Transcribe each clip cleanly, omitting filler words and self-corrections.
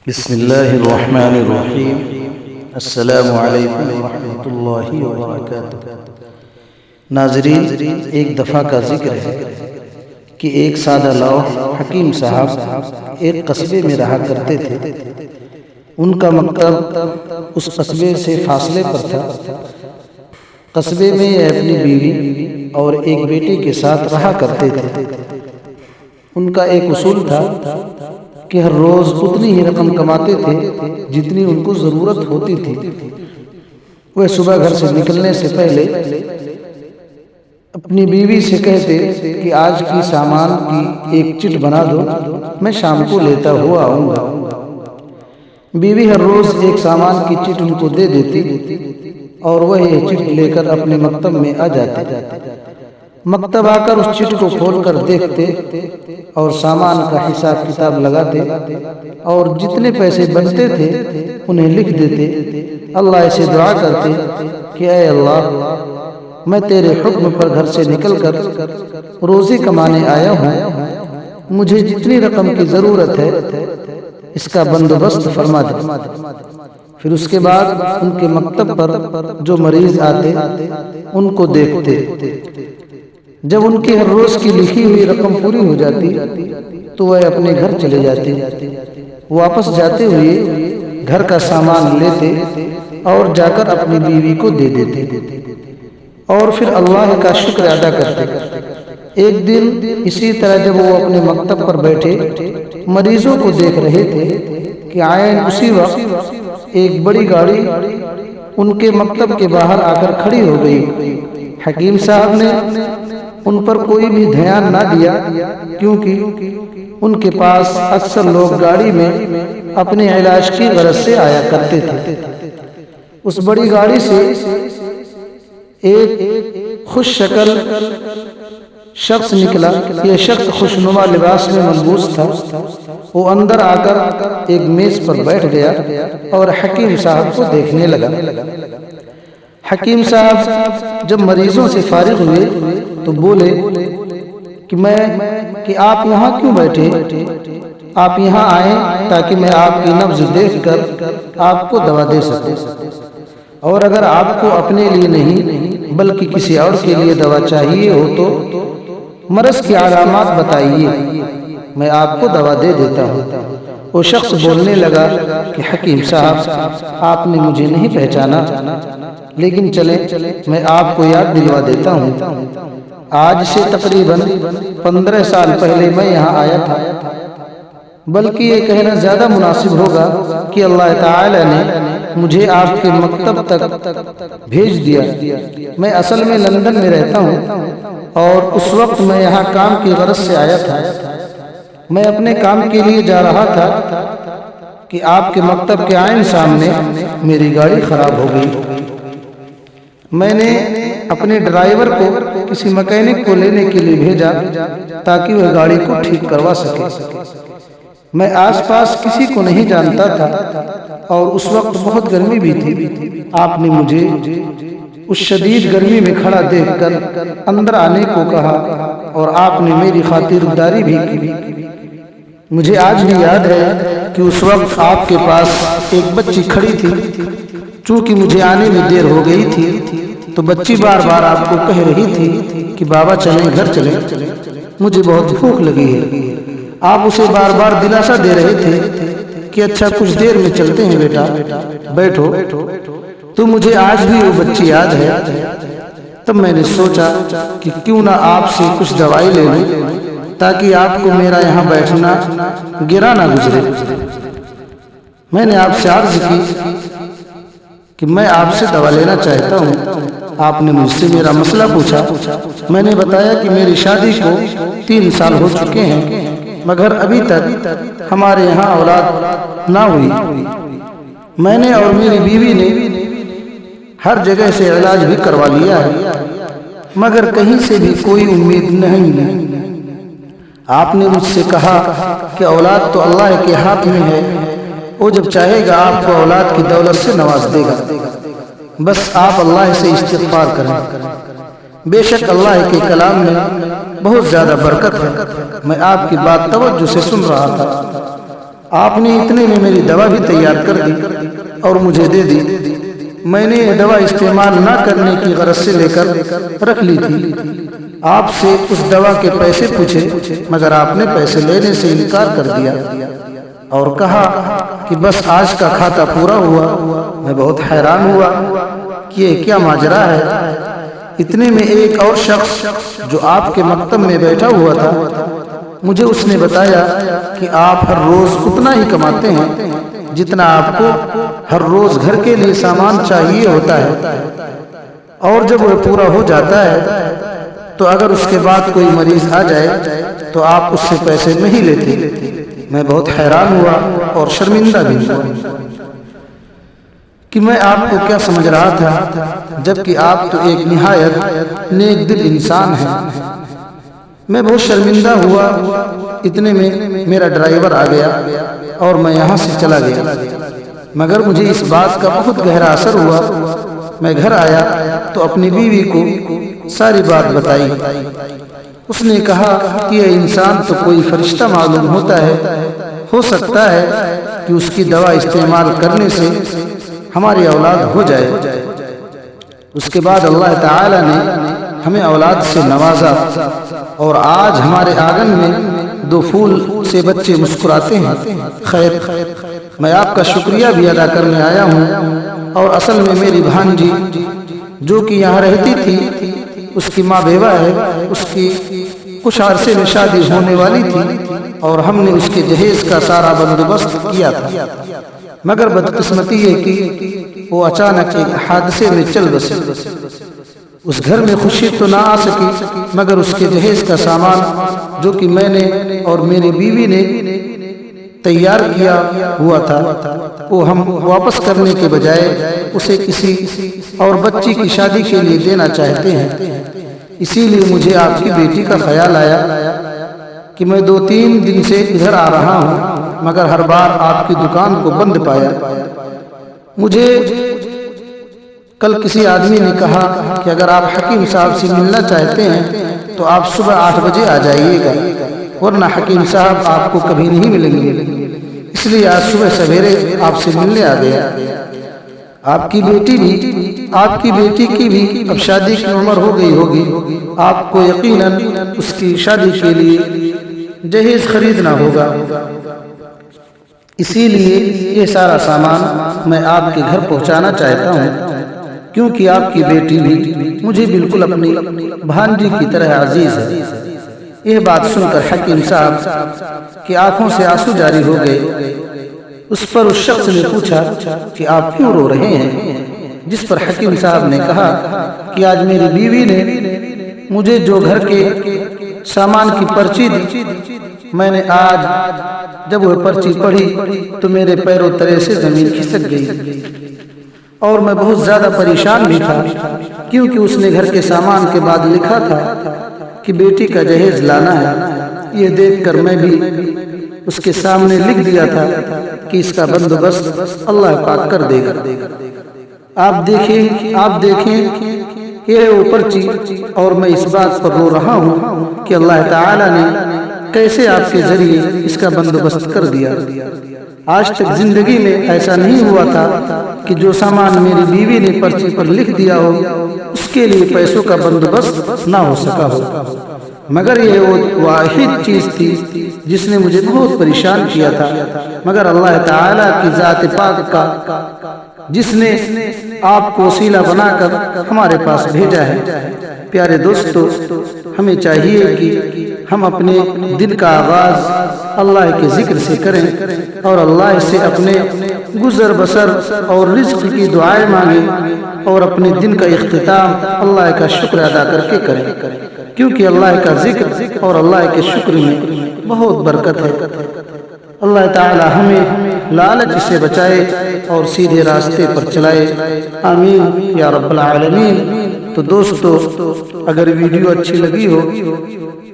بسم اللہ الرحمن الرحیم۔ السلام علیکم ورحمۃ اللہ وبرکاتہ۔ ناظرین، ایک دفعہ کا ذکر ہے کہ ایک سادہ لوح حکیم صاحب ایک قصبے میں رہا کرتے تھے۔ ان کا مکتب اس قصبے سے فاصلے پر تھا۔ قصبے میں یہ اپنی بیوی اور ایک بیٹے کے ساتھ رہا کرتے تھے۔ ان کا ایک اصول تھا کہ ہر روز اتنی ہی رقم کماتے تھے جتنی ان کو ضرورت ہوتی تھی۔ وہ صبح گھر سے نکلنے سے پہلے اپنی بیوی سے کہتے کہ آج کی سامان کی ایک چٹ بنا دو، میں شام کو لیتا ہوا آؤں گا۔ بیوی ہر روز ایک سامان کی چٹ ان کو دے دیتی اور وہ یہ چٹ لے کر اپنے مکتب میں آ جاتے۔ مکتب آ کر اس چٹ کو کھول کر دیکھتے اور سامان کا حساب کتاب لگاتے اور جتنے پیسے بچتے تھے انہیں لکھ دیتے۔ اللہ سے دعا کرتے کہ اے اللہ، میں تیرے حکم پر گھر سے نکل کر روزی کمانے آیا ہوں، مجھے جتنی رقم کی ضرورت ہے اس کا بندوبست فرما دے۔ پھر اس کے بعد ان کے مکتب پر جو مریض آتے ان کو دیکھتے۔ جب ان کی ہر روز کی لکھی ہوئی رقم پوری ہو جاتی تو وہ اپنے گھر چلے جاتے۔ واپس جاتے ہوئے گھر کا سامان لیتے اور جا کر اپنی بیوی کو دے دیتے اور پھر اللہ کا شکر ادا کرتے۔ ایک دن اسی طرح جب وہ اپنے مکتب پر بیٹھے مریضوں کو دیکھ رہے تھے کہ عین اسی وقت ایک بڑی گاڑی ان کے مکتب کے باہر آ کر کھڑی ہو گئی۔ حکیم صاحب نے ان پر کوئی بھی دھیان نہ دیا، کیونکہ ان کے پاس اکثر لوگ گاڑی میں اپنے علاج کی غرض سے آیا کرتے تھے۔ اس بڑی گاڑی سے ایک خوش شکل شخص نکلا۔ یہ شخص خوشنما لباس میں ملبوس تھا۔ وہ اندر آ کر ایک میز پر بیٹھ گیا اور حکیم صاحب کو دیکھنے لگا۔ حکیم صاحب جب مریضوں سے فارغ ہوئے تو بولے کہ آپ یہاں کیوں بیٹھے؟ آپ یہاں آئیں تاکہ میں آپ کی نبض دیکھ کر آپ کو دوا دے سکوں، اور اگر آپ کو اپنے لیے نہیں بلکہ کسی اور کے لیے دوا چاہیے ہو تو مرض کی علامات بتائیے، میں آپ کو دوا دے دیتا ہوں۔ وہ شخص بولنے لگا کہ حکیم صاحب، آپ نے مجھے نہیں پہچانا، لیکن چلیں میں آپ کو یاد دلوا دیتا ہوں۔ آج سے تقریباً 15 سال پہلے میں یہاں آیا تھا، بلکہ یہ کہنا زیادہ مناسب ہوگا کہ اللہ تعالی نے مجھے آپ کے مکتب تک بھیج دیا۔ میں اصل میں لندن میں رہتا ہوں اور اس وقت میں یہاں کام کی غرض سے آیا تھا۔ میں اپنے کام کے لیے جا رہا تھا کہ آپ کے مکتب کے عین سامنے میری گاڑی خراب ہو گئی۔ میں نے اپنے ڈرائیور کو کسی مکینک کو لینے کے لیے بھیجا تاکہ وہ گاڑی کو ٹھیک کروا سکے۔ میں آس پاس کسی کو نہیں جانتا تھا اور اس وقت بہت گرمی بھی تھی۔ آپ نے مجھے اس شدید گرمی میں کھڑا دیکھ کر اندر آنے کو کہا اور آپ نے میری خاطرداری بھی کی۔ مجھے آج بھی یاد ہے کہ اس وقت آپ کے پاس ایک بچی کھڑی تھی۔ چونکہ مجھے آنے میں دیر ہو گئی تھی تو بچی بار بار آپ کو کہہ رہی تھی کہ بابا چلیں، گھر چلیں، مجھے بہت بھوک لگی ہے۔ آپ اسے بار بار دلاسا دے رہے تھے کہ اچھا کچھ دیر میں چلتے ہیں بیٹا، بیٹھو۔ تو مجھے آج بھی وہ بچی یاد ہے۔ تب میں نے سوچا کہ کیوں نہ آپ سے کچھ دوائی لے لوں تاکہ آپ کو میرا یہاں بیٹھنا گرا نہ گزرے۔ میں نے آپ سے عرض کی کہ میں آپ سے دوا لینا چاہتا ہوں۔ آپ نے مجھ سے میرا مسئلہ پوچھا۔ میں نے بتایا کہ میری شادی کو 3 سال ہو چکے ہیں، مگر ابھی تک ہمارے یہاں اولاد نہ ہوئی۔ میں نے اور میری بیوی نے ہر جگہ سے علاج بھی کروا لیا ہے، مگر کہیں سے بھی کوئی امید نہیں۔ آپ نے مجھ سے کہا کہ اولاد تو اللہ کے ہاتھ میں ہے، وہ جب چاہے گا آپ کو اولاد کی دولت سے نواز دے گا، بس آپ اللہ سے استغفار کریں۔ بے شک اللہ کے کلام میں بہت زیادہ برکت ہے۔ میں آپ کی بات توجہ سے سن رہا تھا۔ آپ نے اتنے میں میری دوا بھی تیار کر دی اور مجھے دے دی۔ میں نے یہ دوا استعمال نہ کرنے کی غرض سے لے کر رکھ لی تھی۔ آپ سے اس دوا کے پیسے پوچھے مگر آپ نے پیسے لینے سے انکار کر دیا اور کہا کہ بس آج کا کھاتا پورا ہوا۔ میں بہت حیران ہوا کہ یہ کیا ماجرا ہے۔ اتنے میں ایک اور شخص جو آپ کے مکتب میں بیٹھا ہوا تھا، مجھے اس نے بتایا کہ آپ ہر روز اتنا ہی کماتے ہیں جتنا آپ کو ہر روز گھر کے لیے سامان چاہیے ہوتا ہے، اور جب وہ پورا ہو جاتا ہے تو اگر اس کے بعد کوئی مریض آ جائے تو آپ اس سے پیسے نہیں لیتے۔ میں بہت حیران ہوا اور شرمندہ بھی ہوا کہ میں آپ کو کیا سمجھ رہا تھا، جبکہ آپ تو ایک نہایت نیک دل انسان ہیں۔ میں بہت شرمندہ ہوا۔ اتنے میں میرا ڈرائیور آ گیا اور میں یہاں سے چلا گیا، مگر مجھے اس بات کا بہت گہرا اثر ہوا۔ میں گھر آیا تو اپنی بیوی کو ساری بات بتائی۔ اس نے کہا کہ یہ انسان تو کوئی فرشتہ معلوم ہوتا ہے، ہو سکتا ہے کہ اس کی دوا استعمال کرنے سے ہماری اولاد ہو جائے۔ اس کے بعد اللہ تعالی نے ہمیں اولاد سے نوازا اور آج ہمارے آنگن میں 2 پھول سے بچے مسکراتے ہیں۔ خیر، میں آپ کا شکریہ بھی ادا کرنے آیا ہوں، اور اصل میں میری بھانجی جو کہ یہاں رہتی تھی، اس کی ماں بیوہ ہے، اس کی کچھ عرصے میں شادی ہونے والی تھی اور ہم نے اس کے جہیز کا سارا بندوبست کیا تھا، مگر بدقسمتی یہ کہ وہ اچانک ایک حادثے میں چل بسی۔ اس گھر میں خوشی تو نہ آ سکی، مگر اس کے جہیز کا سامان جو کہ میں نے اور میری بیوی نے تیار کیا ہوا تھا، وہ ہم واپس کرنے کے بجائے اسے کسی اور بچی کی شادی کے لیے دینا چاہتے ہیں۔ اسی لیے مجھے آپ کی بیٹی کا خیال آیا کہ میں 2-3 دن سے ادھر آ رہا ہوں، مگر ہر بار آپ کی دکان کو بند پایا۔ مجھے کل کسی آدمی نے کہا کہ اگر آپ حکیم صاحب سے ملنا چاہتے ہیں تو آپ صبح 8 بجے آ جائیے گا، ورنہ حکیم صاحب آپ کو کبھی نہیں ملیں گے۔ اس لیے آج صبح سویرے آپ سے ملنے آ گیا۔ آپ کی بیٹی کی بھی اب شادی کی عمر ہو گئی ہوگی، آپ کو یقیناً اس کی شادی کے لیے جہیز خریدنا ہوگا، اسی لیے یہ سارا سامان میں آپ کے گھر پہنچانا چاہتا ہوں، کیونکہ آپ کی بیٹی بھی مجھے بالکل اپنی بھانجی کی طرح عزیز ہے۔ یہ بات سن کر حکیم صاحب کی آنکھوں سے آنسو جاری ہو گئے۔ اس پر اس شخص نے پوچھا کہ آپ کیوں رو رہے ہیں، جس پر حکیم صاحب نے کہا کہ آج میری بیوی نے مجھے جو گھر کے سامان کی پرچی دی، میں نے آج جب وہ پرچی پڑھی تو میرے پیروں تلے سے زمین کھسک گئی، اور میں بہت زیادہ پریشان بھی تھا، کیونکہ اس نے گھر کے سامان کے بعد لکھا تھا کہ بیٹی کا جہیز لانا ہے۔ یہ دیکھ کر میں بھی اس کے سامنے لکھ دیا تھا کہ اس کا بندوبست اللہ پاک کر دے گا۔ آپ دیکھیں یہ وہ پرچی، اور میں اس بات پر رو رہا ہوں کہ اللہ تعالی نے کیسے آپ کے ذریعے اس کا بندوبست کر دیا۔ آج تک زندگی میں ایسا نہیں ہوا تھا کہ جو سامان میری بیوی نے پرچی پر لکھ دیا ہو اس کے لیے پیسوں کا بندوبست نہ ہو سکا ہو، مگر یہ وہ واحد چیز تھی جس نے مجھے بہت پریشان کیا تھا، مگر اللہ تعالیٰ کی ذات پاک کا جس نے آپ کو وسیلہ بنا کر ہمارے پاس بھیجا ہے۔ پیارے دوستو، ہمیں چاہیے کہ ہم اپنے دن کا آغاز اللہ کے ذکر سے کریں اور اللہ سے اپنے گزر بسر اور رزق کی دعائیں مانگیں، اور اپنے دن کا اختتام اللہ کا شکر ادا کر کے کریں، کیونکہ اللہ کا ذکر اور اللہ کے شکر میں بہت برکت ہے۔ اللہ تعالی ہمیں لالچ سے بچائے اور سیدھے راستے پر چلائے، آمین یا رب العالمین۔ تو دوستو، اگر ویڈیو اچھی لگی ہو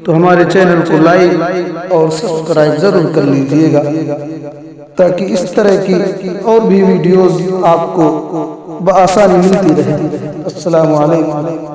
تو ہمارے چینل کو لائک اور سبسکرائب ضرور کر لیجئے گا، تاکہ اس طرح کی اور بھی ویڈیوز آپ کو بآسانی ملتی رہے۔ السلام علیکم۔